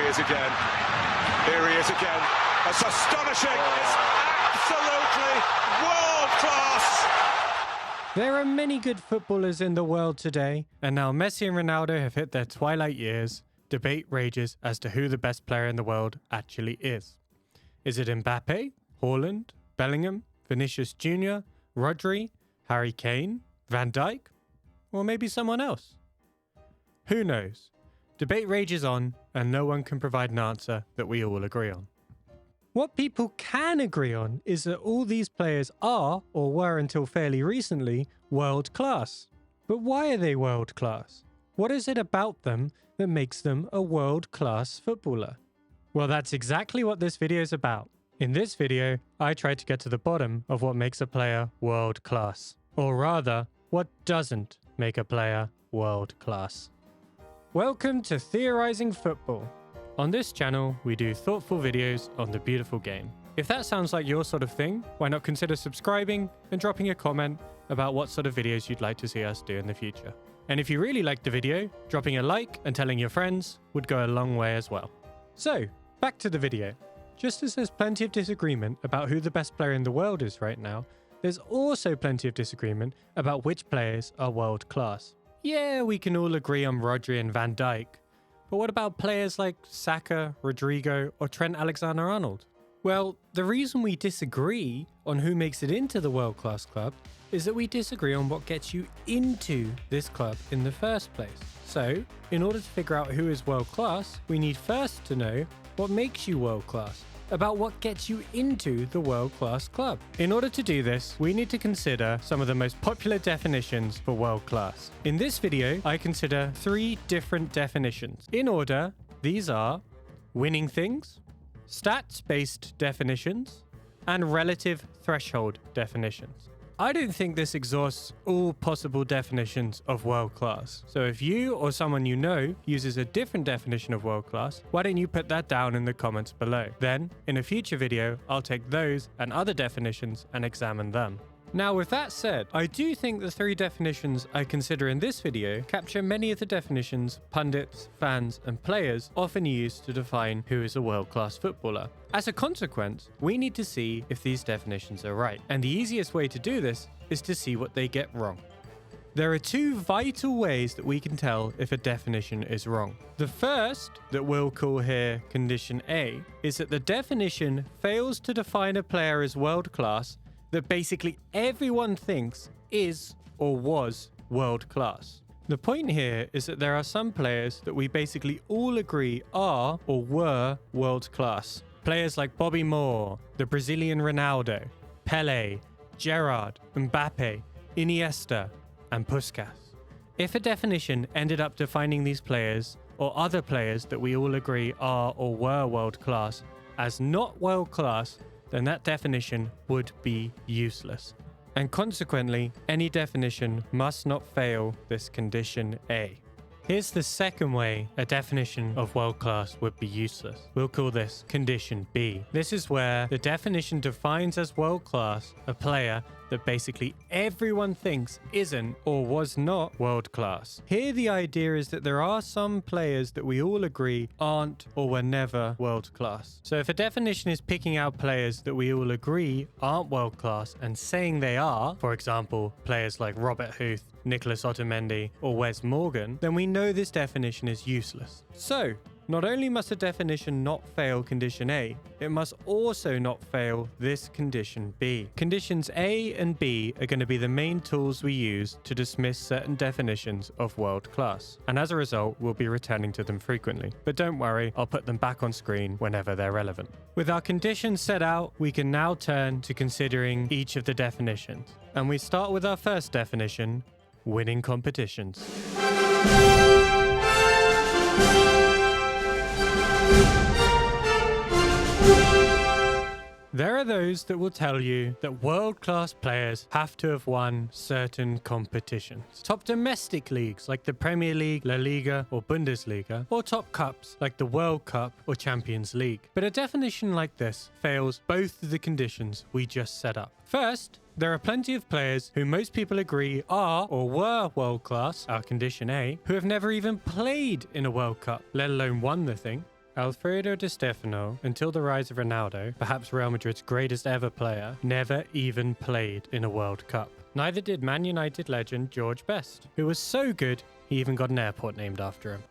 he is again. Here he is again. That's astonishing. It's absolutely world class. There are many good footballers in the world today, and now Messi and Ronaldo have hit their twilight years. Debate rages as to who the best player in the world actually is. Is it Mbappe, Haaland, Bellingham, Vinicius Jr., Rodri, Harry Kane, Van Dijk, or maybe someone else? Who knows? Debate rages on, and no one can provide an answer that we all agree on. What people can agree on is that all these players are, or were until fairly recently, world class. But why are they world class? What is it about them that makes them a world class footballer? Well, that's exactly what this video is about. In this video, I try to get to the bottom of what makes a player world class. Or rather, what doesn't make a player world class. Welcome to Theorizing Football. On this channel, we do thoughtful videos on the beautiful game. If that sounds like your sort of thing, why not consider subscribing and dropping a comment about what sort of videos you'd like to see us do in the future. And if you really liked the video, dropping a like and telling your friends would go a long way as well. So, back to the video. Just as there's plenty of disagreement about who the best player in the world is right now, there's also plenty of disagreement about which players are world class. Yeah, we can all agree on Rodri and Van Dijk, but what about players like Saka, Rodrigo, or Trent Alexander-Arnold? Well, the reason we disagree on who makes it into the world-class club is that we disagree on what gets you into this club in the first place. So, in order to figure out who is world-class, we need first to know what makes you world-class, about what gets you into the world-class club. In order to do this, we need to consider some of the most popular definitions for world-class. In this video, I consider 3 different definitions. In order, these are winning things, stats-based definitions, and relative threshold definitions. I don't think this exhausts all possible definitions of world-class. So if you or someone you know uses a different definition of world-class, why don't you put that down in the comments below? Then, in a future video, I'll take those and other definitions and examine them. Now, with that said, I do think the 3 definitions I consider in this video capture many of the definitions pundits, fans, and players often use to define who is a world-class footballer. As a consequence, we need to see if these definitions are right. And the easiest way to do this is to see what they get wrong. There are 2 vital ways that we can tell if a definition is wrong. The first, that we'll call here condition A, is that the definition fails to define a player as world-class that basically everyone thinks is or was world class. The point here is that there are some players that we basically all agree are or were world class. Players like Bobby Moore, the Brazilian Ronaldo, Pelé, Gerrard, Mbappe, Iniesta, and Puskas. If a definition ended up defining these players or other players that we all agree are or were world class as not world class, then that definition would be useless. And consequently, any definition must not fail this condition A. Here's the second way a definition of world class would be useless. We'll call this condition B. This is where the definition defines as world class a player that basically everyone thinks isn't or was not world class. Here the idea is that there are some players that we all agree aren't or were never world class. So if a definition is picking out players that we all agree aren't world class and saying they are, for example, players like Robert Huth, Nicolas Otamendi, or Wes Morgan, then we know this definition is useless. So, not only must a definition not fail condition A, it must also not fail this condition B. Conditions A and B are going to be the main tools we use to dismiss certain definitions of world class. And as a result, we'll be returning to them frequently. But don't worry, I'll put them back on screen whenever they're relevant. With our conditions set out, we can now turn to considering each of the definitions. And we start with our first definition, winning competitions. There are those that will tell you that world-class players have to have won certain competitions. Top domestic leagues like the Premier League, La Liga, or Bundesliga, or top cups like the World Cup or Champions League. But a definition like this fails both of the conditions we just set up. First, there are plenty of players who most people agree are or were world-class, our condition A, who have never even played in a World Cup, let alone won the thing. Alfredo Di Stefano, until the rise of Ronaldo, perhaps Real Madrid's greatest ever player, never even played in a World Cup. Neither did Man United legend George Best, who was so good he even got an airport named after him.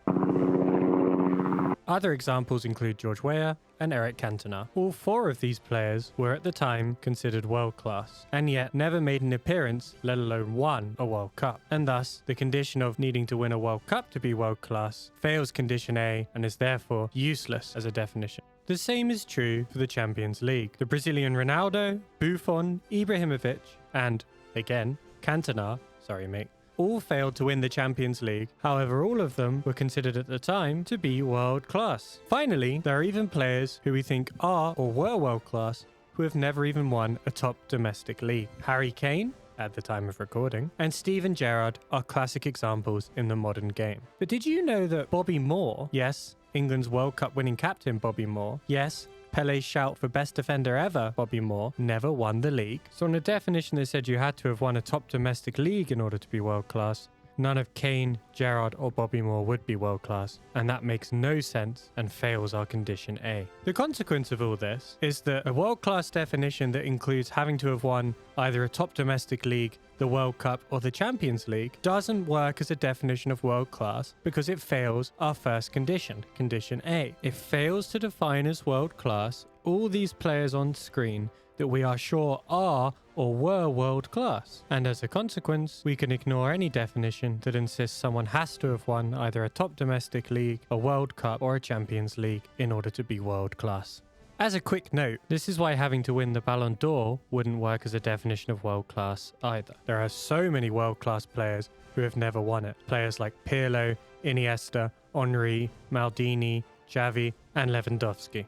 Other examples include George Weah and Eric Cantona. All four of these players were at the time considered world class, and yet never made an appearance, let alone won a World Cup. And thus, the condition of needing to win a World Cup to be world class fails condition A and is therefore useless as a definition. The same is true for the Champions League. The Brazilian Ronaldo, Buffon, Ibrahimovic, and, again, Cantona, sorry mate, all failed to win the Champions League. However, all of them were considered at the time to be world class. Finally, there are even players who we think are or were world class who have never even won a top domestic league. Harry Kane, at the time of recording, and Steven Gerrard are classic examples in the modern game. But did you know that Bobby Moore, yes, England's World Cup winning captain Bobby Moore, yes, Pele's shout for best defender ever, Bobby Moore, never won the league? So on a definition that said you had to have won a top domestic league in order to be world class, none of Kane, Gerrard or Bobby Moore would be world class, and that makes no sense and fails our condition A. The consequence of all this is that a world class definition that includes having to have won either a top domestic league, the World Cup or the Champions League doesn't work as a definition of world class because it fails our first condition, condition A. It fails to define as world class all these players on screen that we are sure are or were world class. And as a consequence, we can ignore any definition that insists someone has to have won either a top domestic league, a World Cup or a Champions League in order to be world class. As a quick note, this is why having to win the Ballon d'Or wouldn't work as a definition of world class either. There are so many world class players who have never won it. Players like Pirlo, Iniesta, Henry, Maldini, Xavi and Lewandowski.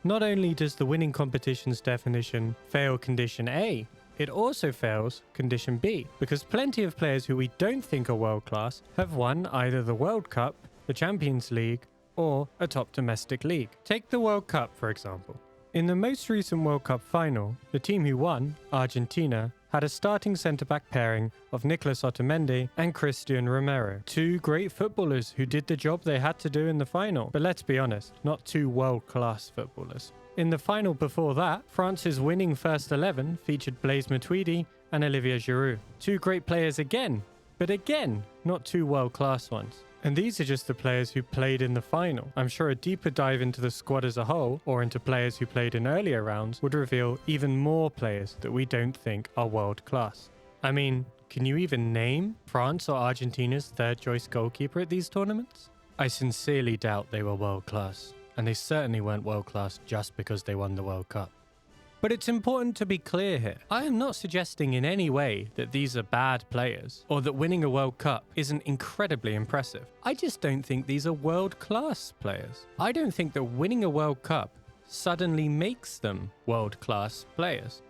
Not only does the winning competition's definition fail condition A, it also fails condition B, because plenty of players who we don't think are world class have won either the World Cup, the Champions League, or a top domestic league. Take the World Cup, for example. In the most recent World Cup final, the team who won, Argentina, had a starting centre-back pairing of Nicolas Otamendi and Christian Romero. Two great footballers who did the job they had to do in the final. But let's be honest, not two world-class footballers. In the final before that, France's winning first 11 featured Blaise Matuidi and Olivier Giroud. Two great players again, but again, not two world-class ones. And these are just the players who played in the final. I'm sure a deeper dive into the squad as a whole, or into players who played in earlier rounds, would reveal even more players that we don't think are world class. I mean, can you even name France or Argentina's third choice goalkeeper at these tournaments? I sincerely doubt they were world class, and they certainly weren't world class just because they won the World Cup. But it's important to be clear here. I am not suggesting in any way that these are bad players or that winning a World Cup isn't incredibly impressive. I just don't think these are world-class players. I don't think that winning a World Cup suddenly makes them world-class players.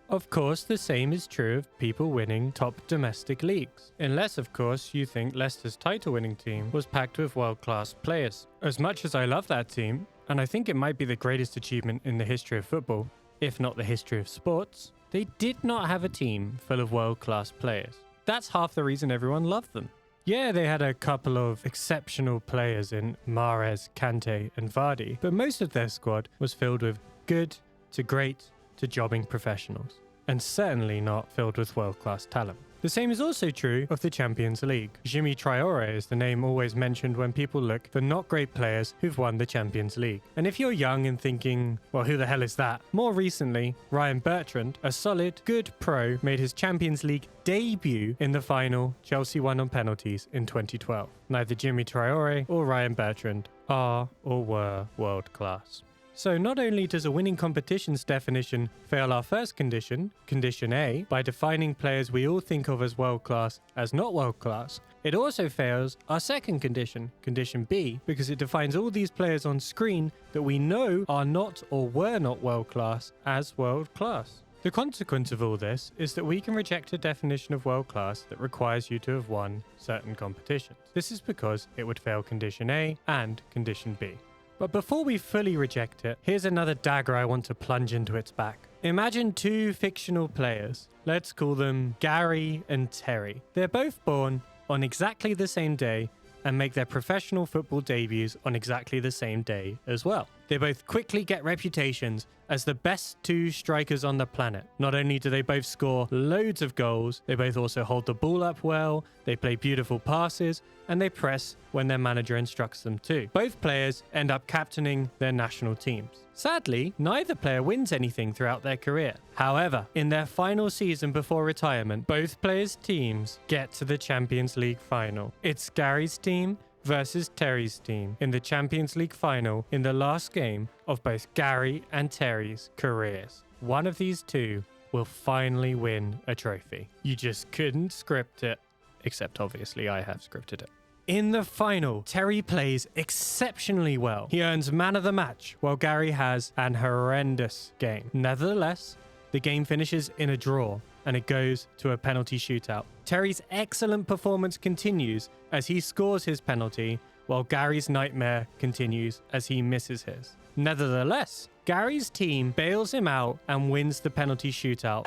Of course, the same is true of people winning top domestic leagues. Unless, of course, you think Leicester's title-winning team was packed with world-class players. As much as I love that team, and I think it might be the greatest achievement in the history of football, if not the history of sports, they did not have a team full of world-class players. That's half the reason everyone loved them. Yeah, they had a couple of exceptional players in Mahrez, Kante and Vardy, but most of their squad was filled with good to great to jobbing professionals, and certainly not filled with world-class talent. The same is also true of the Champions League. Jimmy Traoré is the name always mentioned when people look for not great players who've won the Champions League. And if you're young and thinking, well, who the hell is that? More recently, Ryan Bertrand, a solid, good pro, made his Champions League debut in the final Chelsea won on penalties in 2012. Neither Jimmy Traoré or Ryan Bertrand are or were world class. So not only does a winning competition's definition fail our first condition, condition A, by defining players we all think of as world-class as not world-class, it also fails our second condition, condition B, because it defines all these players on screen that we know are not or were not world-class as world-class. The consequence of all this is that we can reject a definition of world-class that requires you to have won certain competitions. This is because it would fail condition A and condition B. But before we fully reject it, here's another dagger I want to plunge into its back. Imagine two fictional players. Let's call them Gary and Terry. They're both born on exactly the same day and make their professional football debuts on exactly the same day as well. They both quickly get reputations as the best two strikers on the planet. Not only do they both score loads of goals, they both also hold the ball up well, they play beautiful passes, and they press when their manager instructs them to. Both players end up captaining their national teams. Sadly, neither player wins anything throughout their career. However, in their final season before retirement, both players' teams get to the Champions League final. It's Gary's team versus Terry's team in the Champions League final in the last game of both Gary and Terry's careers. One of these two will finally win a trophy. You just couldn't script it, except obviously I have scripted it. In the final, Terry plays exceptionally well. He earns man of the match, while Gary has an horrendous game. Nevertheless, the game finishes in a draw, and it goes to a penalty shootout. Terry's excellent performance continues as he scores his penalty, while Gary's nightmare continues as he misses his. Nevertheless, Gary's team bails him out and wins the penalty shootout,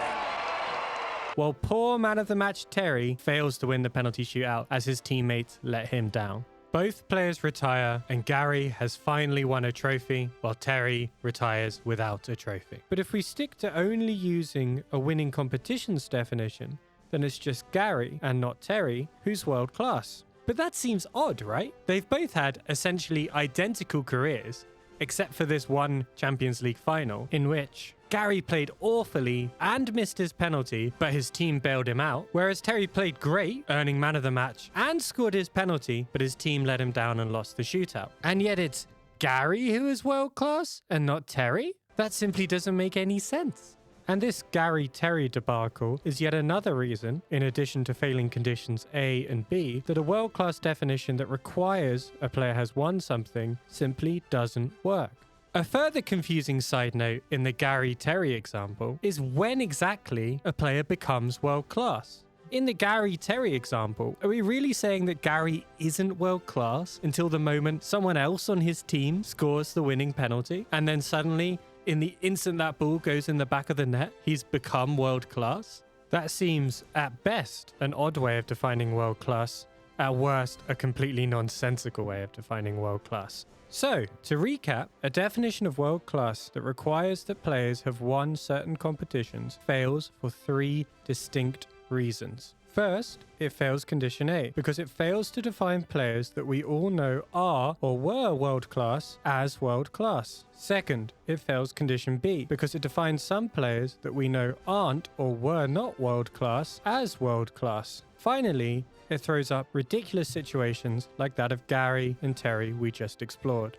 while poor man of the match Terry fails to win the penalty shootout as his teammates let him down. Both players retire, and Gary has finally won a trophy, while Terry retires without a trophy. But if we stick to only using a winning competitions definition, then it's just Gary and not Terry who's world class. But that seems odd, right? They've both had essentially identical careers, except for this one Champions League final, in which Gary played awfully and missed his penalty, but his team bailed him out, whereas Terry played great, earning man of the match, and scored his penalty, but his team let him down and lost the shootout. And yet it's Gary who is world class and not Terry? That simply doesn't make any sense. And this Gary-Terry debacle is yet another reason, in addition to failing conditions A and B, that a world-class definition that requires a player has won something simply doesn't work. A further confusing side note in the Gary-Terry example is when exactly a player becomes world-class. In the Gary-Terry example, are we really saying that Gary isn't world-class until the moment someone else on his team scores the winning penalty, and then suddenly, in the instant that ball goes in the back of the net, he's become world-class? That seems, at best, an odd way of defining world-class. At worst, a completely nonsensical way of defining world-class. So, to recap, a definition of world-class that requires that players have won certain competitions fails for three distinct reasons. First, it fails condition A because it fails to define players that we all know are or were world-class as world-class. Second, it fails condition B because it defines some players that we know aren't or were not world-class as world-class. Finally, it throws up ridiculous situations like that of Gary and Terry we just explored.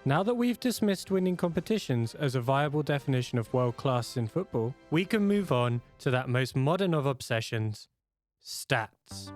Now that we've dismissed winning competitions as a viable definition of world-class in football, we can move on to that most modern of obsessions, stats.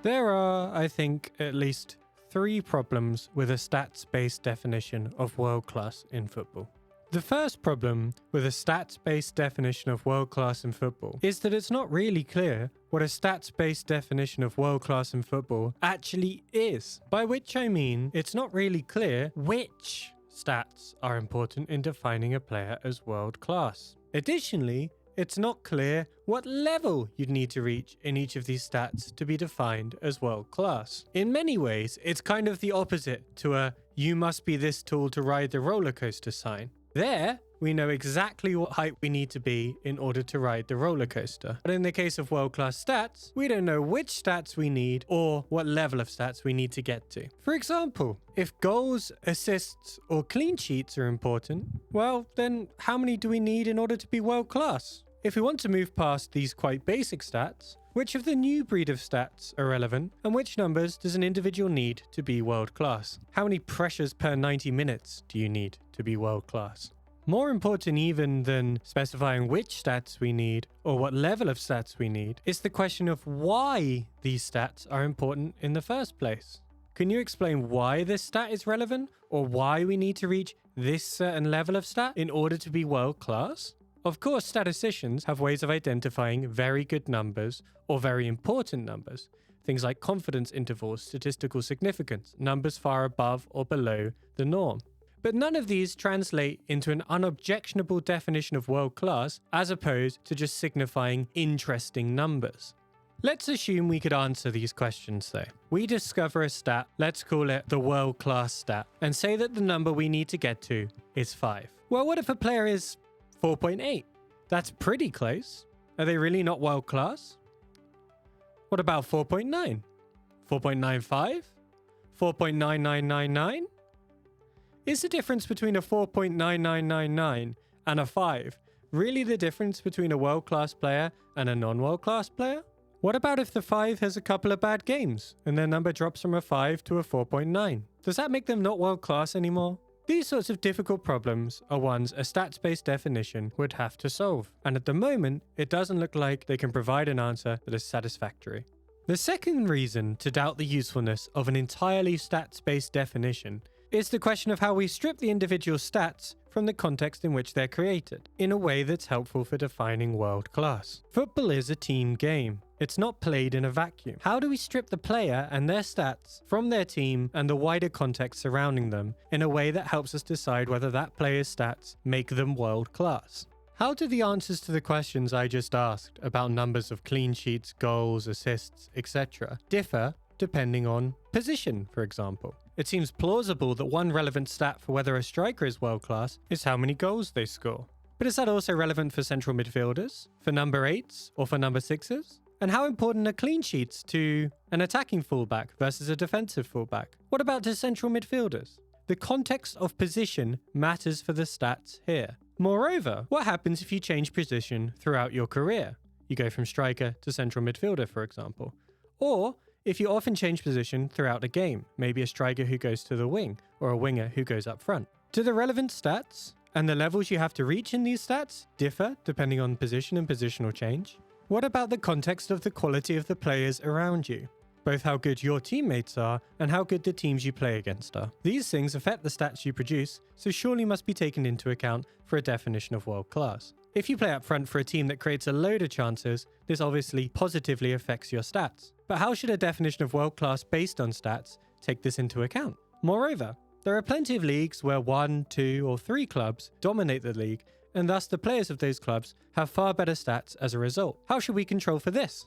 There are, I think, at least three problems with a stats-based definition of world-class in football. The first problem with a stats-based definition of world-class in football is that it's not really clear what a stats-based definition of world-class in football actually is. By which I mean, it's not really clear which stats are important in defining a player as world-class. Additionally, it's not clear what level you'd need to reach in each of these stats to be defined as world-class. In many ways, it's kind of the opposite to a "you must be this tall to ride the roller coaster" sign. There, we know exactly what height we need to be in order to ride the roller coaster. But in the case of world-class stats, we don't know which stats we need or what level of stats we need to get to. For example, if goals, assists, or clean sheets are important, well, then how many do we need in order to be world-class? If we want to move past these quite basic stats, which of the new breed of stats are relevant, and which numbers does an individual need to be world-class? How many pressures per 90 minutes do you need to be world-class? More important even than specifying which stats we need or what level of stats we need is the question of why these stats are important in the first place. Can you explain why this stat is relevant or why we need to reach this certain level of stat in order to be world-class? Of course, statisticians have ways of identifying very good numbers or very important numbers. things like confidence intervals, statistical significance, numbers far above or below the norm. But none of these translate into an unobjectionable definition of world class as opposed to just signifying interesting numbers. Let's assume we could answer these questions though. We discover a stat, let's call it the world class stat, and say that the number we need to get to is 5. Well, what if a player is 4.8? That's pretty close. Are they really not world class? What about 4.9? 4.95? 4.9999? Is the difference between a 4.9999 and a 5 really the difference between a world-class player and a non-world-class player? What about if the 5 has a couple of bad games and their number drops from a 5 to a 4.9? Does that make them not world-class anymore? These sorts of difficult problems are ones a stats-based definition would have to solve, and at the moment, it doesn't look like they can provide an answer that is satisfactory. The second reason to doubt the usefulness of an entirely stats-based definition is the question of how we strip the individual stats from the context in which they're created, in a way that's helpful for defining world class. Football is a team game. It's not played in a vacuum. How do we strip the player and their stats from their team and the wider context surrounding them in a way that helps us decide whether that player's stats make them world class? How do the answers to the questions I just asked about numbers of clean sheets, goals, assists, etc. differ depending on position, for example? It seems plausible that one relevant stat for whether a striker is world class is how many goals they score. But is that also relevant for central midfielders, for number 8s, or for number 6s? And how important are clean sheets to an attacking fullback versus a defensive fullback? What about to central midfielders? The context of position matters for the stats here. Moreover, what happens if you change position throughout your career? You go from striker to central midfielder, for example. Or if you often change position throughout a game, maybe a striker who goes to the wing or a winger who goes up front. Do the relevant stats and the levels you have to reach in these stats differ depending on position and positional change? What about the context of the quality of the players around you? Both how good your teammates are and how good the teams you play against are. These things affect the stats you produce, so surely must be taken into account for a definition of world class. If you play up front for a team that creates a load of chances, this obviously positively affects your stats. But how should a definition of world class based on stats take this into account? Moreover, there are plenty of leagues where 1, 2, or 3 clubs dominate the league, and thus the players of those clubs have far better stats as a result. How should we control for this?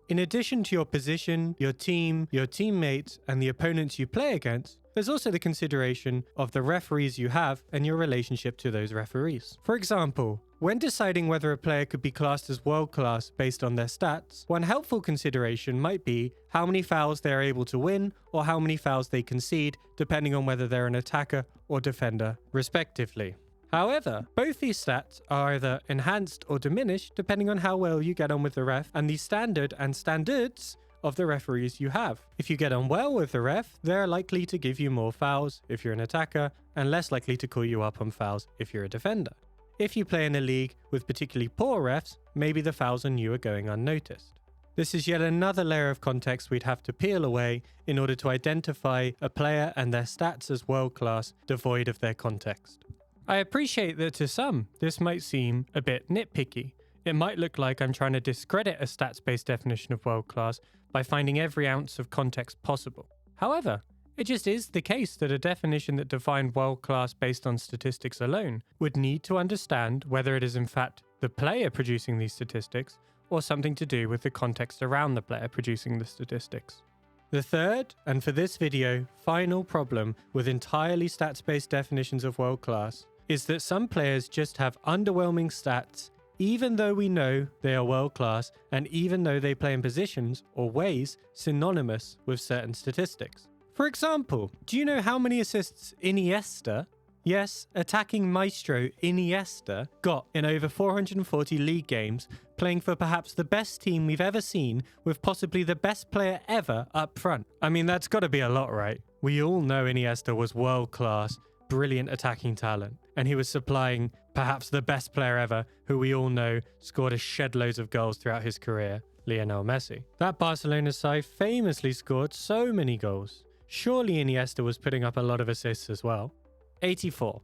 In addition to your position, your team, your teammates, and the opponents you play against, there's also the consideration of the referees you have and your relationship to those referees. For example, when deciding whether a player could be classed as world class based on their stats, one helpful consideration might be how many fouls they are able to win or how many fouls they concede, depending on whether they're an attacker or defender, respectively. However, both these stats are either enhanced or diminished depending on how well you get on with the ref and the standard and standards of the referees you have. If you get on well with the ref, they're likely to give you more fouls if you're an attacker and less likely to call you up on fouls if you're a defender. If you play in a league with particularly poor refs, maybe the fouls on you are going unnoticed. This is yet another layer of context we'd have to peel away in order to identify a player and their stats as world class devoid of their context. I appreciate that to some, this might seem a bit nitpicky. It might look like I'm trying to discredit a stats-based definition of world class by finding every ounce of context possible. However, it just is the case that a definition that defined world class based on statistics alone would need to understand whether it is in fact the player producing these statistics or something to do with the context around the player producing the statistics. The third, and for this video, final problem with entirely stats-based definitions of world class is that some players just have underwhelming stats even though we know they are world class and even though they play in positions or ways synonymous with certain statistics. For example, do you know how many assists Iniesta, yes, attacking maestro Iniesta, got in over 440 league games, playing for perhaps the best team we've ever seen with possibly the best player ever up front? I mean, that's got to be a lot, right? We all know Iniesta was world class, brilliant attacking talent, and he was supplying perhaps the best player ever, who we all know scored a shed loads of goals throughout his career, Lionel Messi. That Barcelona side famously scored so many goals. Surely Iniesta was putting up a lot of assists as well. 84.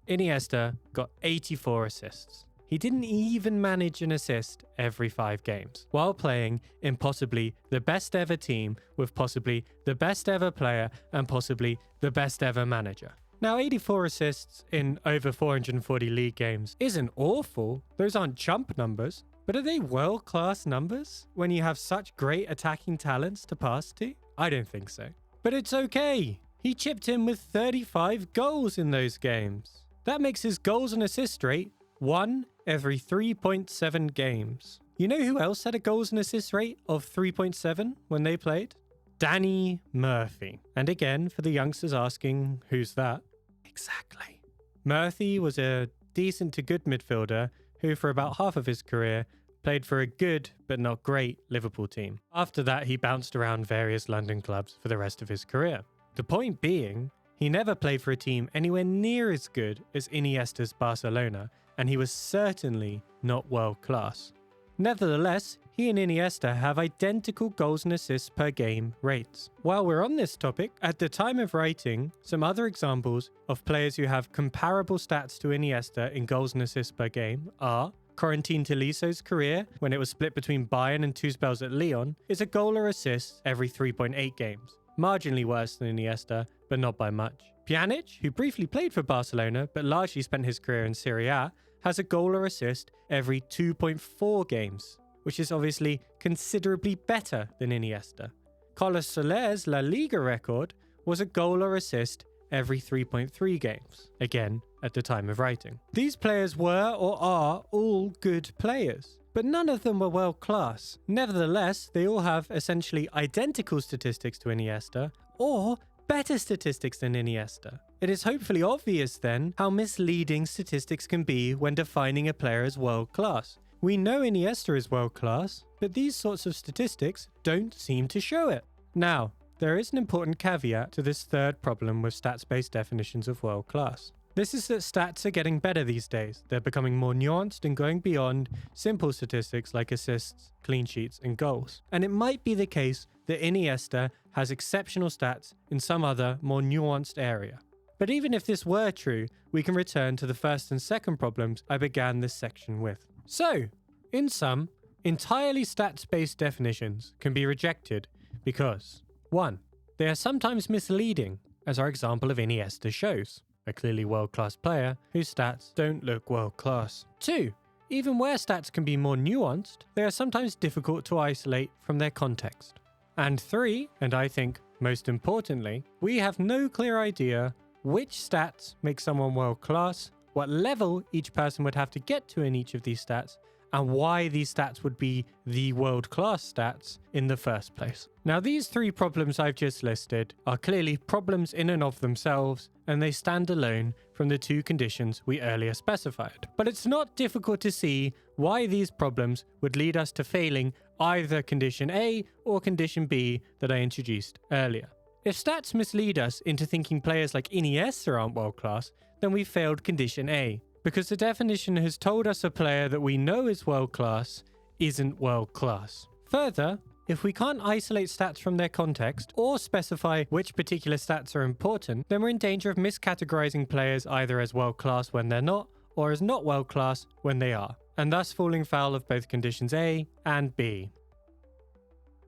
Iniesta got 84 assists. he didn't even manage an assist every 5 games, while playing in possibly the best ever team with possibly the best ever player and possibly the best ever manager. Now, 84 assists in over 440 league games isn't awful. Those aren't chump numbers, but are they world-class numbers when you have such great attacking talents to pass to? I don't think so. But it's okay. He chipped in with 35 goals in those games. That makes his goals and assist rate 1 every 3.7 games. You know who else had a goals and assist rate of 3.7 when they played? Danny Murphy. And again, for the youngsters asking, who's that? Exactly. Murphy was a decent to good midfielder who for about half of his career played for a good but not great Liverpool team. After that, he bounced around various London clubs for the rest of his career. The point being, he never played for a team anywhere near as good as Iniesta's Barcelona, and he was certainly not world class. Nevertheless, he and Iniesta have identical goals and assists per game rates. While we're on this topic, at the time of writing, some other examples of players who have comparable stats to Iniesta in goals and assists per game are Corentin Toliso's career, when it was split between Bayern and 2 spells at Lyon, is a goal or assist every 3.8 games. Marginally worse than Iniesta, but not by much. Pjanic, who briefly played for Barcelona but largely spent his career in Serie A, has a goal or assist every 2.4 games, which is obviously considerably better than Iniesta. Carlos Soler's La Liga record was a goal or assist every 3.3 games, again at the time of writing. These players were or are all good players, but none of them were world class. Nevertheless, they all have essentially identical statistics to Iniesta, or better statistics than Iniesta. It is hopefully obvious then how misleading statistics can be when defining a player as world class. We know Iniesta is world class, but these sorts of statistics don't seem to show it. Now, there is an important caveat to this third problem with stats-based definitions of world class. This is that stats are getting better these days. They're becoming more nuanced and going beyond simple statistics like assists, clean sheets, and goals. And it might be the case that Iniesta has exceptional stats in some other, more nuanced area. But even if this were true, we can return to the first and second problems I began this section with. So, in sum, entirely stats-based definitions can be rejected because 1. They are sometimes misleading, as our example of Iniesta shows, a clearly world-class player whose stats don't look world-class. 2. Even where stats can be more nuanced, they are sometimes difficult to isolate from their context. And 3, and I think most importantly, we have no clear idea which stats make someone world-class, what level each person would have to get to in each of these stats, and why these stats would be the world-class stats in the first place. Now, these 3 problems I've just listed are clearly problems in and of themselves, and they stand alone from the 2 conditions we earlier specified. But it's not difficult to see why these problems would lead us to failing either condition A or condition B that I introduced earlier. If stats mislead us into thinking players like Iniesta aren't world-class, then we failed condition A, because the definition has told us a player that we know is world-class isn't world-class. Further, if we can't isolate stats from their context or specify which particular stats are important, then we're in danger of miscategorizing players either as world-class when they're not, or as not world-class when they are, and thus falling foul of both conditions A and B.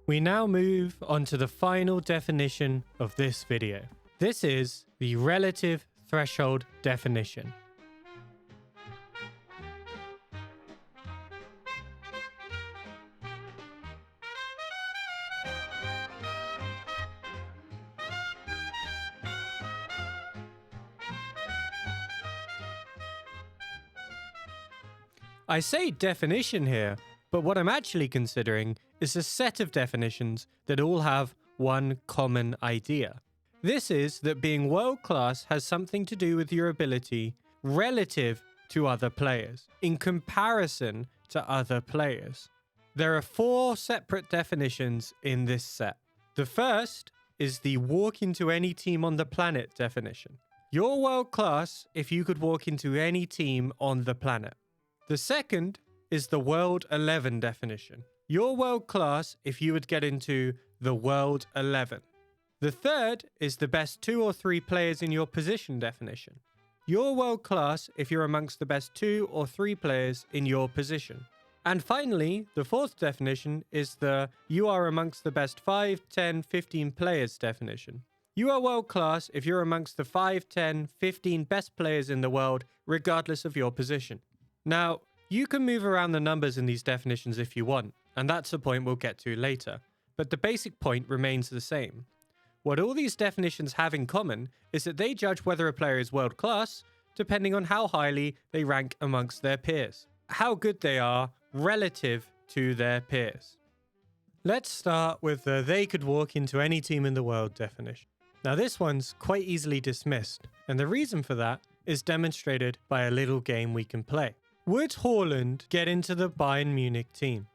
We now move on to the final definition of this video. This is the relative threshold definition. I say definition here, but what I'm actually considering is a set of definitions that all have one common idea. This is that being world-class has something to do with your ability relative to other players, in comparison to other players. There are 4 separate definitions in this set. The first is the walk into any team on the planet definition. You're world-class if you could walk into any team on the planet. The second is the World 11 definition. You're world-class if you would get into the World 11. The third is the best 2 or 3 players in your position definition. you're world class if you're amongst the best 2 or 3 players in your position. And finally, the fourth definition is the you are amongst the best 5, 10, 15 players definition. You are world class if you're amongst the 5, 10, 15 best players in the world, regardless of your position. Now, you can move around the numbers in these definitions if you want, and that's a point we'll get to later. But the basic point remains the same. What all these definitions have in common is that they judge whether a player is world class depending on how highly they rank amongst their peers, how good they are relative to their peers. Let's start with the they could walk into any team in the world definition. Now this one's quite easily dismissed, and the reason for that is demonstrated by a little game we can play. Would Haaland get into the Bayern Munich team?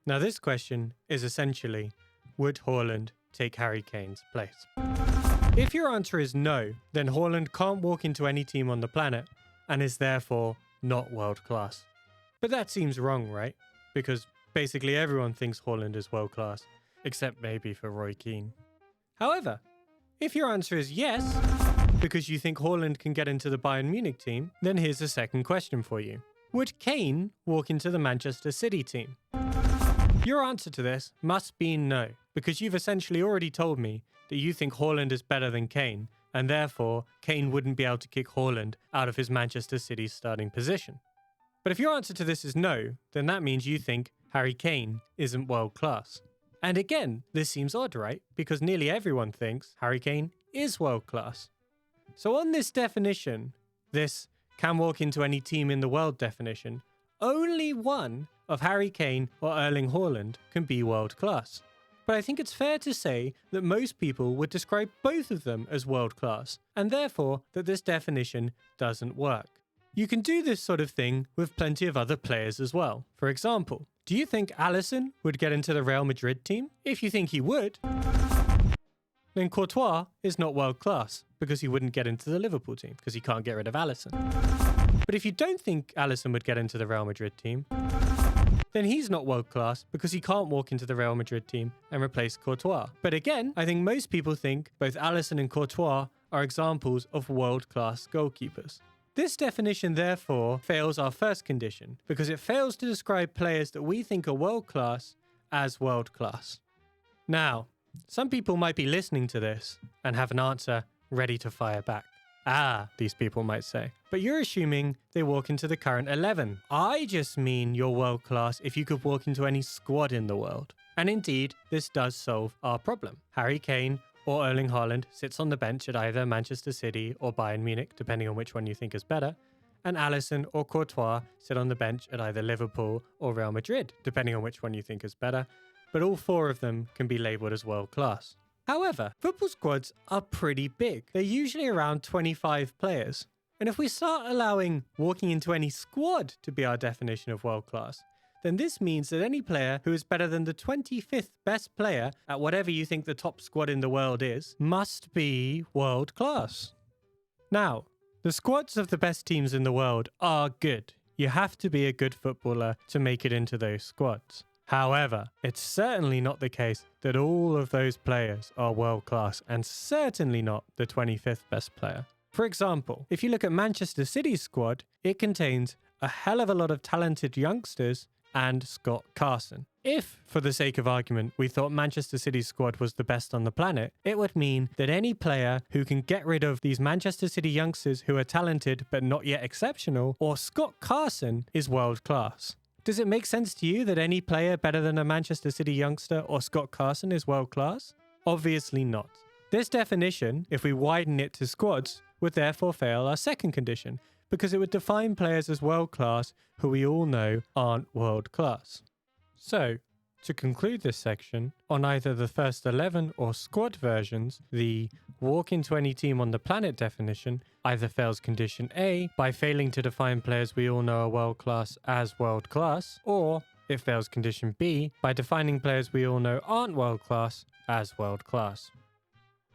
Now this question is essentially, would Haaland take Harry Kane's place? If your answer is no, then Haaland can't walk into any team on the planet and is therefore not world class. But that seems wrong, right? Because basically everyone thinks Haaland is world class, except maybe for Roy Keane. However, if your answer is yes, because you think Haaland can get into the Bayern Munich team, then here's a second question for you. Would Kane walk into the Manchester City team? Your answer to this must be no, because you've essentially already told me that you think Haaland is better than Kane, and therefore Kane wouldn't be able to kick Haaland out of his Manchester City starting position. But if your answer to this is no, then that means you think Harry Kane isn't world class. And again, this seems odd, right? Because nearly everyone thinks Harry Kane is world class. So on this definition, this can walk into any team in the world definition, only one of Harry Kane or Erling Haaland can be world class. But I think it's fair to say that most people would describe both of them as world class, and therefore that this definition doesn't work. You can do this sort of thing with plenty of other players as well. For example, do you think Alisson would get into the Real Madrid team? If you think he would, then Courtois is not world class because he wouldn't get into the Liverpool team because he can't get rid of Alisson. But if you don't think Alisson would get into the Real Madrid team, then he's not world class because he can't walk into the Real Madrid team and replace Courtois. But again, I think most people think both Alisson and Courtois are examples of world class goalkeepers. This definition therefore fails our first condition because it fails to describe players that we think are world class as world class. Now, some people might be listening to this and have an answer ready to fire back. Ah, these people might say. But you're assuming they walk into the current 11. I just mean you're world class if you could walk into any squad in the world. And indeed, this does solve our problem. Harry Kane or Erling Haaland sits on the bench at either Manchester City or Bayern Munich, depending on which one you think is better. And Alisson or Courtois sit on the bench at either Liverpool or Real Madrid, depending on which one you think is better. But all four of them can be labelled as world class. However, football squads are pretty big. They're usually around 25 players. And if we start allowing walking into any squad to be our definition of world class, then this means that any player who is better than the 25th best player at whatever you think the top squad in the world is, must be world class. Now, the squads of the best teams in the world are good. You have to be a good footballer to make it into those squads. However, it's certainly not the case that all of those players are world class, and certainly not the 25th best player. For example, if you look at Manchester City's squad, it contains a hell of a lot of talented youngsters and Scott Carson. If, for the sake of argument, we thought Manchester City's squad was the best on the planet, it would mean that any player who can get rid of these Manchester City youngsters who are talented but not yet exceptional, or Scott Carson, is world class. Does it make sense to you that any player better than a Manchester City youngster or Scott Carson is world class? Obviously not. This definition, if we widen it to squads, would therefore fail our second condition, because it would define players as world class who we all know aren't world class. So, to conclude this section, on either the first 11 or squad versions, the walk into any team on the planet definition either fails condition A by failing to define players we all know are world class as world class, or it fails condition B by defining players we all know aren't world class as world class.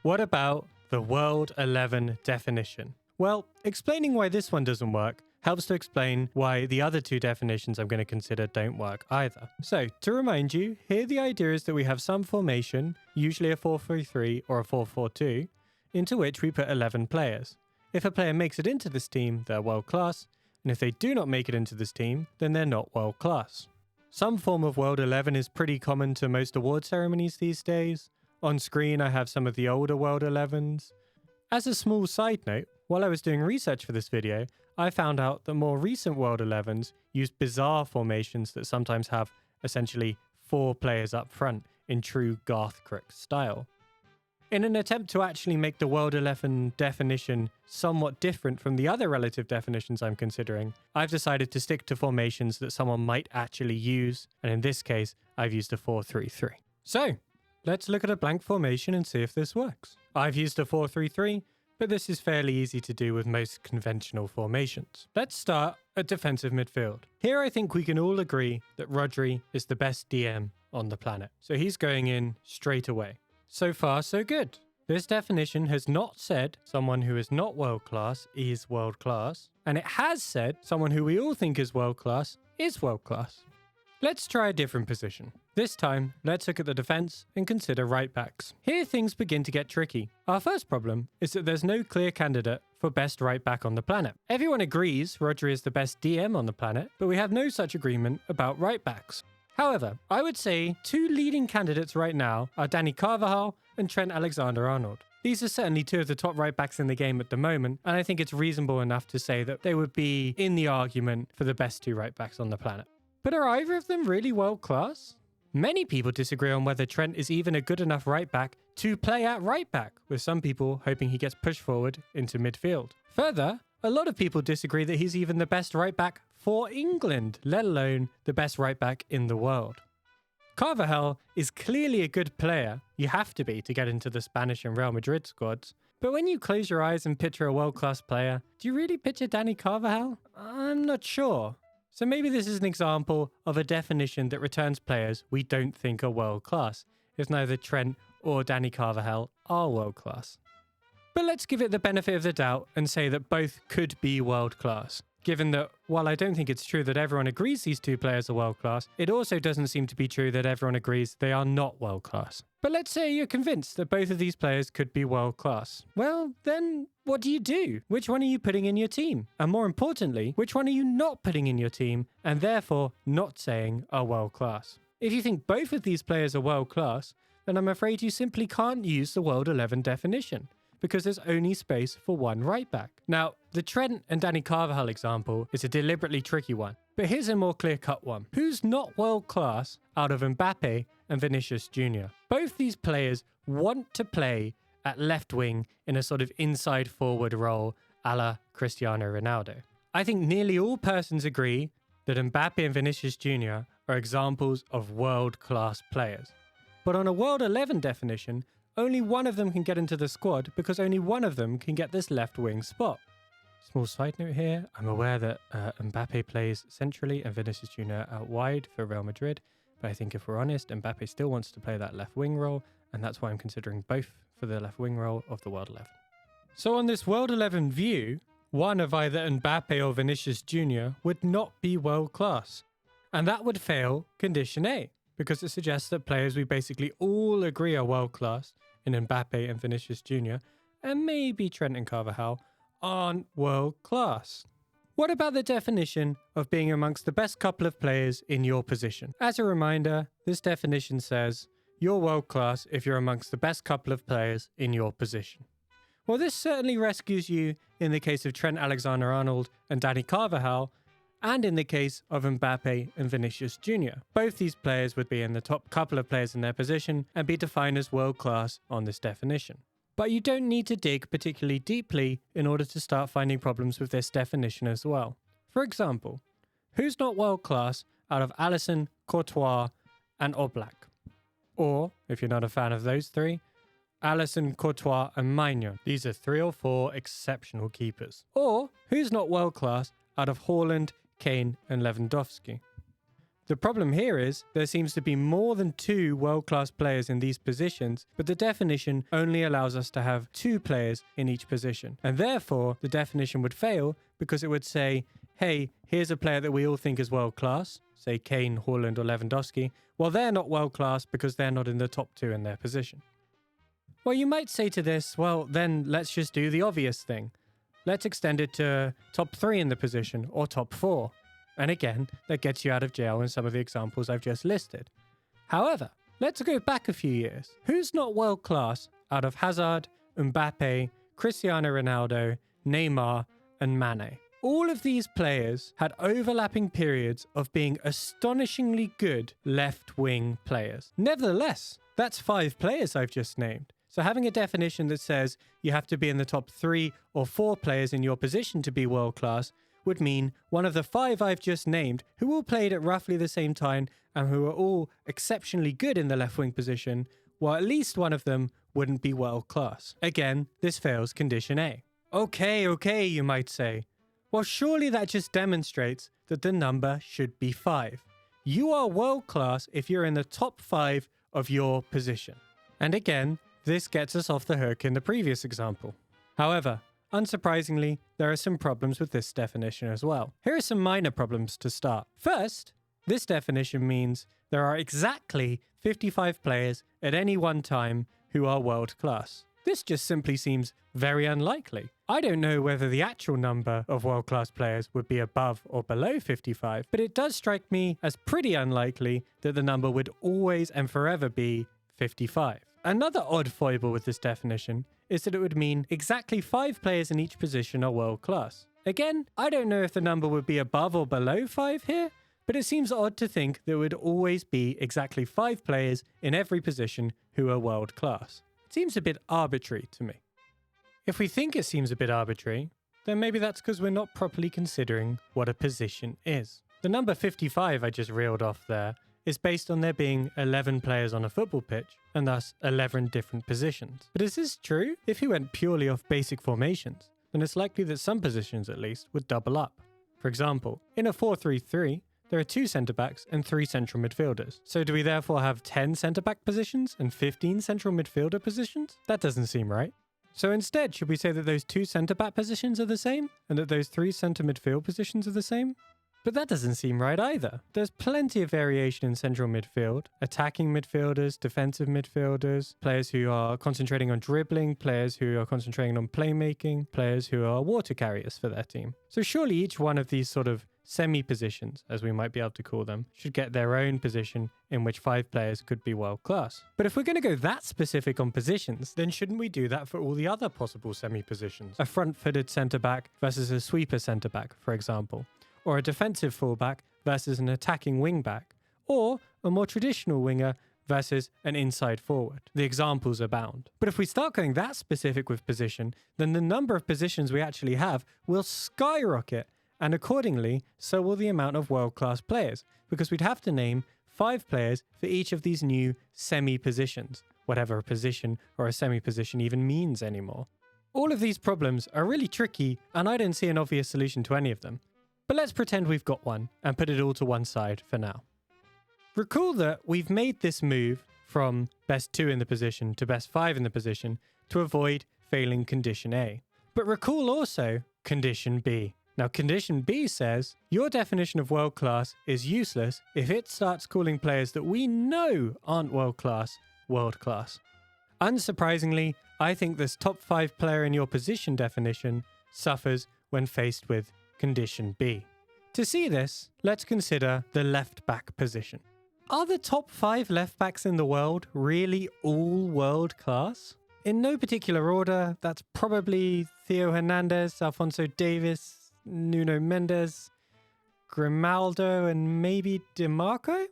What about the World 11 definition? Well, explaining why this one doesn't work helps to explain why the other two definitions I'm going to consider don't work either. So, to remind you, here the idea is that we have some formation, usually a 4-3-3 or a 4-4-2, into which we put 11 players. If a player makes it into this team, they're world class, and if they do not make it into this team, then they're not world class. Some form of World 11 is pretty common to most award ceremonies these days. On screen I have some of the older World 11s. As a small side note, while I was doing research for this video, I found out that more recent World 11s use bizarre formations that sometimes have essentially 4 players up front in true Garth Crick style. In an attempt to actually make the World 11 definition somewhat different from the other relative definitions I'm considering, I've decided to stick to formations that someone might actually use, and in this case, I've used a 4-3-3. So, let's look at a blank formation and see if this works. I've used a 4-3-3, but this is fairly easy to do with most conventional formations. Let's start at defensive midfield. Here I think we can all agree that Rodri is the best DM on the planet, so he's going in straight away. So far, so good. This definition has not said someone who is not world class is world class, and it has said someone who we all think is world class is world class. Let's try a different position. This time, let's look at the defense and consider right backs. Here things begin to get tricky. Our first problem is that there's no clear candidate for best right back on the planet. Everyone agrees Rodri is the best DM on the planet, but we have no such agreement about right backs. However, I would say 2 leading candidates right now are Dani Carvajal and Trent Alexander-Arnold. These are certainly 2 of the top right backs in the game at the moment, and I think it's reasonable enough to say that they would be in the argument for the best 2 right backs on the planet. But are either of them really world class? Many people disagree on whether Trent is even a good enough right back to play at right back, with some people hoping he gets pushed forward into midfield. Further, a lot of people disagree that he's even the best right back for England, let alone the best right back in the world. Carvajal is clearly a good player. You have to be to get into the Spanish and Real Madrid squads. But when you close your eyes and picture a world-class player, do you really picture Dani Carvajal? I'm not sure. So maybe this is an example of a definition that returns players we don't think are world-class, if neither Trent or Dani Carvajal are world-class. But let's give it the benefit of the doubt and say that both could be world-class. Given that, while I don't think it's true that everyone agrees these 2 players are world-class, it also doesn't seem to be true that everyone agrees they are not world-class. But let's say you're convinced that both of these players could be world-class. Well, then what do you do? Which one are you putting in your team? And more importantly, which one are you not putting in your team and therefore not saying are world-class? If you think both of these players are world-class, then I'm afraid you simply can't use the World 11 definition, because there's only space for 1 right back. Now, the Trent and Dani Carvajal example is a deliberately tricky one, but here's a more clear-cut one. Who's not world-class out of Mbappe and Vinicius Jr.? Both these players want to play at left wing in a sort of inside-forward role a la Cristiano Ronaldo. I think nearly all persons agree that Mbappe and Vinicius Jr. are examples of world-class players. But on a World 11 definition, only one of them can get into the squad because only one of them can get this left wing spot. Small side note here, I'm aware that Mbappe plays centrally and Vinicius Jr. out wide for Real Madrid, but I think if we're honest, Mbappe still wants to play that left wing role, and that's why I'm considering both for the left wing role of the World 11. So on this World 11 view, one of either Mbappe or Vinicius Jr. would not be world class, and that would fail condition A, because it suggests that players we basically all agree are world class in Mbappe and Vinicius Jr., and maybe Trent and Carvajal, aren't world class. What about the definition of being amongst the best couple of players in your position? As a reminder, this definition says you're world class if you're amongst the best couple of players in your position. Well, this certainly rescues you in the case of Trent Alexander-Arnold and Dani Carvajal, and in the case of Mbappe and Vinicius Jr. Both these players would be in the top couple of players in their position and be defined as world-class on this definition. But you don't need to dig particularly deeply in order to start finding problems with this definition as well. For example, who's not world-class out of Alisson, Courtois, and Oblak? Or, if you're not a fan of those 3, Alisson, Courtois, and Maignan. These are 3 or 4 exceptional keepers. Or, who's not world-class out of Haaland, Kane, and Lewandowski? The problem here is there seems to be more than 2 world-class players in these positions, but the definition only allows us to have 2 players in each position. And therefore, the definition would fail because it would say, hey, here's a player that we all think is world-class, say Kane, Haaland, or Lewandowski, well, they're not world-class because they're not in the top 2 in their position. Well, you might say to this, well, then let's just do the obvious thing. let's extend it to top 3 in the position or top 4. And again, that gets you out of jail in some of the examples I've just listed. However, let's go back a few years. Who's not world class out of Hazard, Mbappe, Cristiano Ronaldo, Neymar, and Mane? All of these players had overlapping periods of being astonishingly good left-wing players. Nevertheless, that's 5 players I've just named. So having a definition that says you have to be in the top 3 or 4 players in your position to be world-class would mean one of the 5 I've just named, who all played at roughly the same time and who are all exceptionally good in the left-wing position, while at least one of them wouldn't be world-class. Again, this fails condition A. Okay, you might say. Well, surely that just demonstrates that the number should be 5. You are world-class if you're in the top 5 of your position. And again, this gets us off the hook in the previous example. However, unsurprisingly, there are some problems with this definition as well. Here are some minor problems to start. First, this definition means there are exactly 55 players at any one time who are world-class. This just simply seems very unlikely. I don't know whether the actual number of world-class players would be above or below 55, but it does strike me as pretty unlikely that the number would always and forever be 55. Another odd foible with this definition is that it would mean exactly 5 players in each position are world-class. Again, I don't know if the number would be above or below 5 here, but it seems odd to think there would always be exactly 5 players in every position who are world-class. It seems a bit arbitrary to me. If we think it seems a bit arbitrary, then maybe that's because we're not properly considering what a position is. The number 55 I just reeled off there is based on there being 11 players on a football pitch, and thus 11 different positions. But is this true? If we went purely off basic formations, then it's likely that some positions at least would double up. For example, in a 4-3-3, there are 2 centre-backs and 3 central midfielders. So do we therefore have 10 centre-back positions and 15 central midfielder positions? That doesn't seem right. So instead, should we say that those 2 centre-back positions are the same and that those 3 centre midfield positions are the same? But that doesn't seem right either. There's plenty of variation in central midfield, attacking midfielders, defensive midfielders, players who are concentrating on dribbling, players who are concentrating on playmaking, players who are water carriers for their team. So surely each one of these sort of semi-positions, as we might be able to call them, should get their own position in which 5 players could be world-class. But if we're going to go that specific on positions, then shouldn't we do that for all the other possible semi-positions? A front-footed centre-back versus a sweeper centre-back, for example. Or a defensive fullback versus an attacking wing-back. Or a more traditional winger versus an inside forward. The examples abound. But if we start going that specific with position, then the number of positions we actually have will skyrocket. And accordingly, so will the amount of world-class players, because we'd have to name 5 players for each of these new semi-positions, whatever a position or a semi-position even means anymore. All of these problems are really tricky, and I don't see an obvious solution to any of them. But let's pretend we've got one, and put it all to one side for now. Recall that we've made this move from best 2 in the position to best 5 in the position to avoid failing condition A. But recall also condition B. Now, condition B says, your definition of world-class is useless if it starts calling players that we know aren't world-class, world-class. Unsurprisingly, I think this top 5 player in your position definition suffers when faced with condition B. To see this, let's consider the left-back position. Are the top 5 left-backs in the world really all world-class? In no particular order, that's probably Theo Hernandez, Alphonso Davies, Nuno Mendes, Grimaldo, and maybe DiMarco?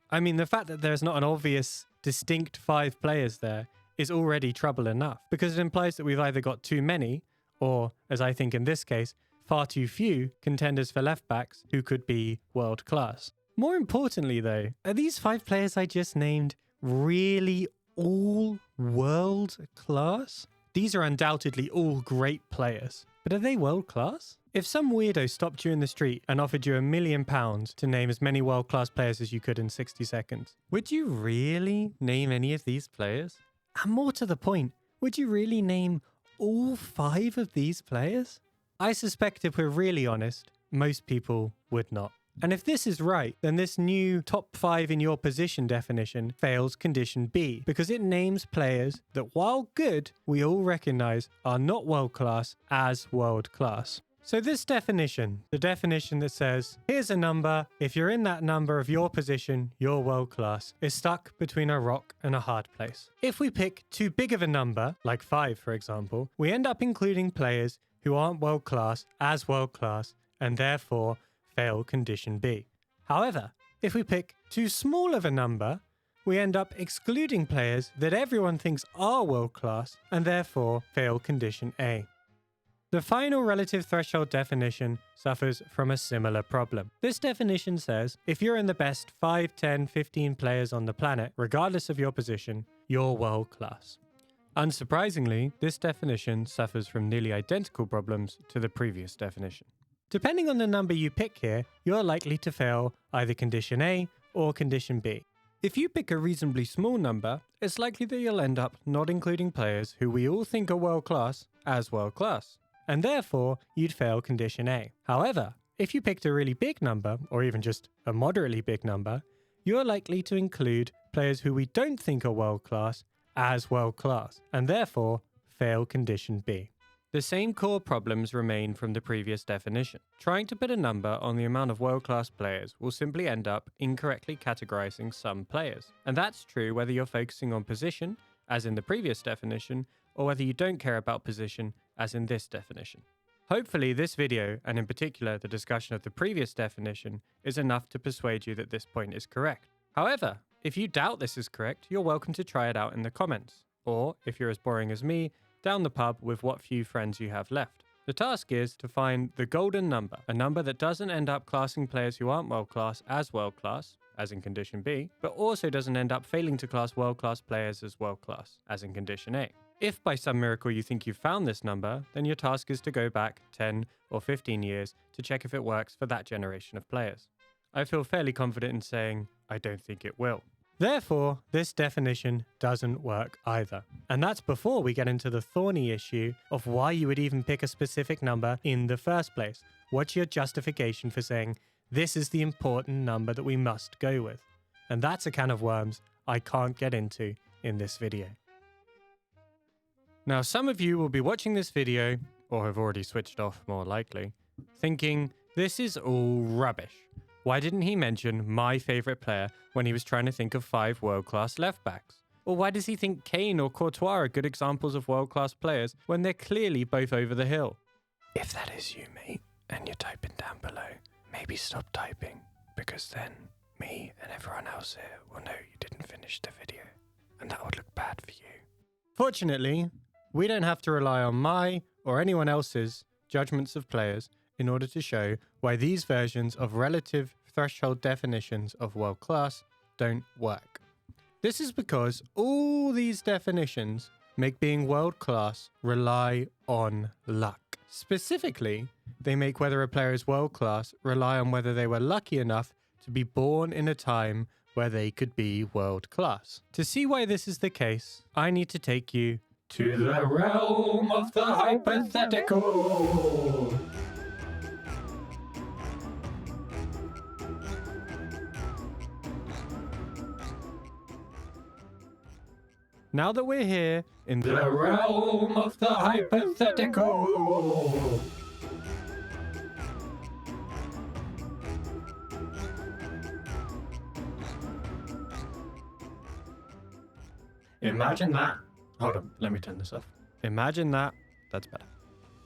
I mean, the fact that there's not an obvious, distinct 5 players there is already trouble enough, because it implies that we've either got too many, or, as I think in this case, far too few contenders for left-backs who could be world-class. More importantly, though, are these 5 players I just named really all world-class? These are undoubtedly all great players, but are they world-class? If some weirdo stopped you in the street and offered you £1 million to name as many world-class players as you could in 60 seconds, would you really name any of these players? And more to the point, would you really name all 5 of these players? I suspect if we're really honest, most people would not. And if this is right, then this new top 5 in your position definition fails condition B, because it names players that, while good, we all recognize are not world class as world class. So this definition, the definition that says, here's a number, if you're in that number of your position, you're world class, is stuck between a rock and a hard place. If we pick too big of a number, like 5 for example, we end up including players who aren't world class as world class and therefore fail condition B. However, if we pick too small of a number, we end up excluding players that everyone thinks are world class and therefore fail condition A. The final relative threshold definition suffers from a similar problem. This definition says if you're in the best 5, 10, 15 players on the planet, regardless of your position, you're world class. Unsurprisingly, this definition suffers from nearly identical problems to the previous definition. Depending on the number you pick here, you're likely to fail either condition A or condition B. If you pick a reasonably small number, it's likely that you'll end up not including players who we all think are world class as world class, and therefore you'd fail condition A. However, if you picked a really big number, or even just a moderately big number, you're likely to include players who we don't think are world class as world class, and therefore fail condition B. The same core problems remain from the previous definition. Trying to put a number on the amount of world-class players will simply end up incorrectly categorizing some players. And that's true whether you're focusing on position, as in the previous definition, or whether you don't care about position, as in this definition. Hopefully this video, and in particular the discussion of the previous definition, is enough to persuade you that this point is correct. However, if you doubt this is correct, you're welcome to try it out in the comments. Or, if you're as boring as me, down the pub with what few friends you have left. The task is to find the golden number, a number that doesn't end up classing players who aren't world-class, as in condition B, but also doesn't end up failing to class world-class players as world-class, as in condition A. If by some miracle you think you've found this number, then your task is to go back 10 or 15 years to check if it works for that generation of players. I feel fairly confident in saying I don't think it will. Therefore, this definition doesn't work either. And that's before we get into the thorny issue of why you would even pick a specific number in the first place. What's your justification for saying, this is the important number that we must go with? And that's a can of worms I can't get into in this video. Now, some of you will be watching this video, or have already switched off more likely, thinking, this is all rubbish. Why didn't he mention my favourite player when he was trying to think of 5 world-class left-backs? Or why does he think Kane or Courtois are good examples of world-class players when they're clearly both over the hill? If that is you, mate, and you're typing down below, maybe stop typing, because then me and everyone else here will know you didn't finish the video, and that would look bad for you. Fortunately, we don't have to rely on my or anyone else's judgments of players in order to show why these versions of relative threshold definitions of world class don't work. This is because all these definitions make being world class rely on luck. Specifically, they make whether a player is world class rely on whether they were lucky enough to be born in a time where they could be world class. To see why this is the case, I need to take you to the realm of the hypothetical. Now that we're here in the realm of the hypothetical, imagine that. Hold on, let me turn this off. Imagine that. That's better.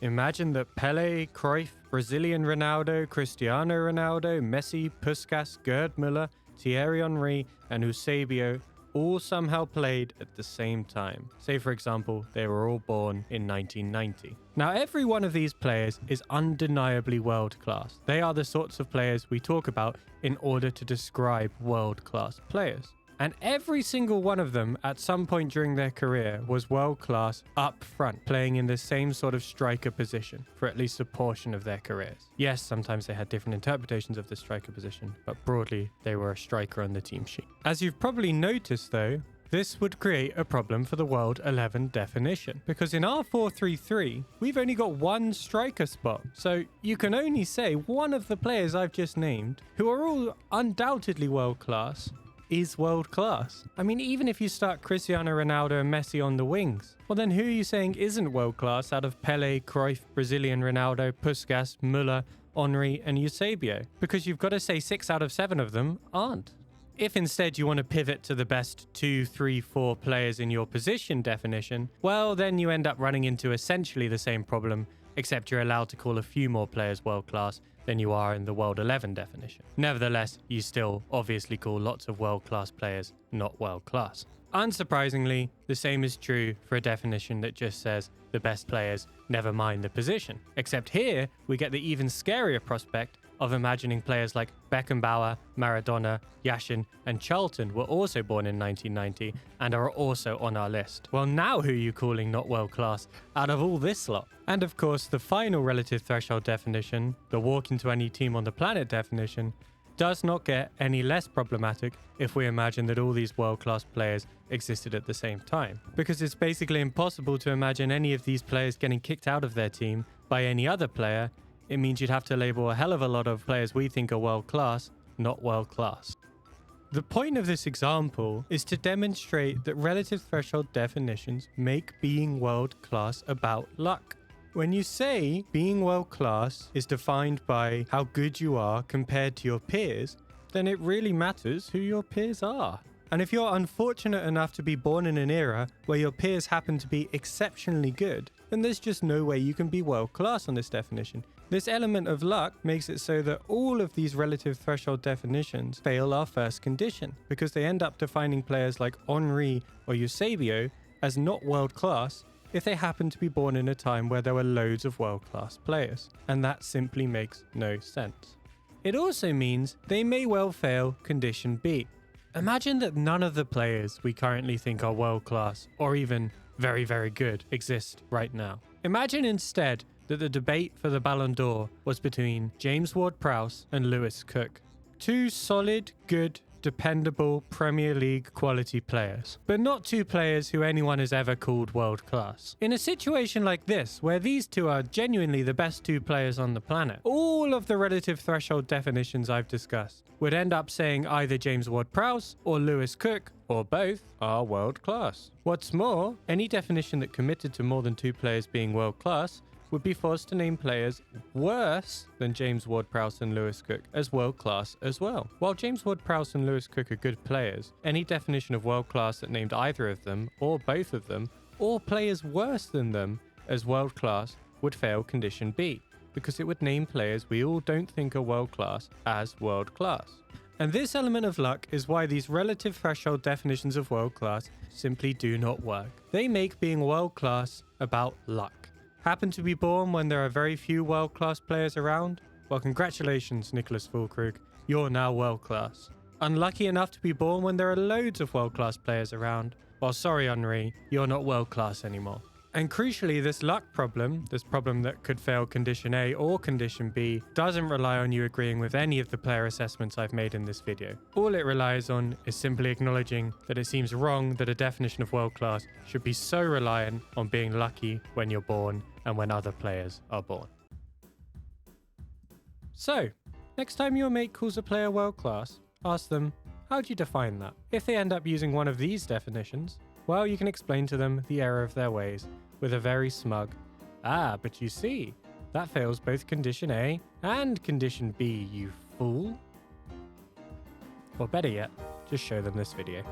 Imagine that Pele, Cruyff, Brazilian Ronaldo, Cristiano Ronaldo, Messi, Puskas, Gerd Müller, Thierry Henry, and Eusebio all somehow played at the same time. Say, for example, they were all born in 1990. Now, every one of these players is undeniably world class. They are the sorts of players we talk about in order to describe world class players. And every single one of them at some point during their career was world class up front, playing in the same sort of striker position for at least a portion of their careers. Yes, sometimes they had different interpretations of the striker position, but broadly they were a striker on the team sheet. As you've probably noticed though, This would create a problem for the World 11 definition, because in our 4-3-3, we've only got one striker spot. So you can only say one of the players I've just named, who are all undoubtedly world class, is world class. I mean, even if you start Cristiano Ronaldo and Messi on the wings, well then who are you saying isn't world class out of Pele, Cruyff, Brazilian Ronaldo, Puskas, Müller, Henry and Eusebio? Because you've got to say 6 out of 7 of them aren't. If instead you want to pivot to the best 2, 3, 4 players in your position definition, well then you end up running into essentially the same problem, except you're allowed to call a few more players world class than you are in the World 11 definition. Nevertheless, you still obviously call lots of world class players not world class. Unsurprisingly, the same is true for a definition that just says the best players, never mind the position. Except here, we get the even scarier prospect of imagining players like Beckenbauer, Maradona, Yashin, and Charlton were also born in 1990 and are also on our list. Well, now who are you calling not world class out of all this lot? And of course, the final relative threshold definition, the walk into any team on the planet definition, does not get any less problematic if we imagine that all these world-class players existed at the same time. Because it's basically impossible to imagine any of these players getting kicked out of their team by any other player. It means you'd have to label a hell of a lot of players we think are world-class, not world-class. The point of this example is to demonstrate that relative threshold definitions make being world-class about luck. When you say being world-class is defined by how good you are compared to your peers, then it really matters who your peers are. And if you're unfortunate enough to be born in an era where your peers happen to be exceptionally good, then there's just no way you can be world-class on this definition. This element of luck makes it so that all of these relative threshold definitions fail our first condition, because they end up defining players like Henry or Eusebio as not world-class if they happen to be born in a time where there were loads of world-class players. And that simply makes no sense. It also means they may well fail condition B. Imagine that none of the players we currently think are world-class or even very, very good exist right now. Imagine instead that the debate for the Ballon d'Or was between James Ward-Prowse and Lewis Cook. Two solid, good, dependable Premier League quality players, but not two players who anyone has ever called world class. In a situation like this, where these two are genuinely the best two players on the planet, all of the relative threshold definitions I've discussed would end up saying either James Ward-Prowse or Lewis Cook, or both, are world class. What's more, any definition that committed to more than two players being world class would be forced to name players worse than James Ward-Prowse and Lewis Cook as world-class as well. While James Ward-Prowse and Lewis Cook are good players, any definition of world-class that named either of them, or both of them, or players worse than them as world-class would fail condition B, because it would name players we all don't think are world-class as world-class. And this element of luck is why these relative threshold definitions of world-class simply do not work. They make being world-class about luck. Happen to be born when there are very few world-class players around? Well, congratulations, Nicholas Füllkrug. You're now world-class. Unlucky enough to be born when there are loads of world-class players around? Well, sorry, Henry, you're not world-class anymore. And crucially, this luck problem, this problem that could fail condition A or condition B, doesn't rely on you agreeing with any of the player assessments I've made in this video. All it relies on is simply acknowledging that it seems wrong that a definition of world-class should be so reliant on being lucky when you're born and when other players are born. So, next time your mate calls a player world-class, ask them, how do you define that? If they end up using one of these definitions, well, you can explain to them the error of their ways with a very smug, but you see, that fails both condition A and condition B, you fool. Or better yet, just show them this video.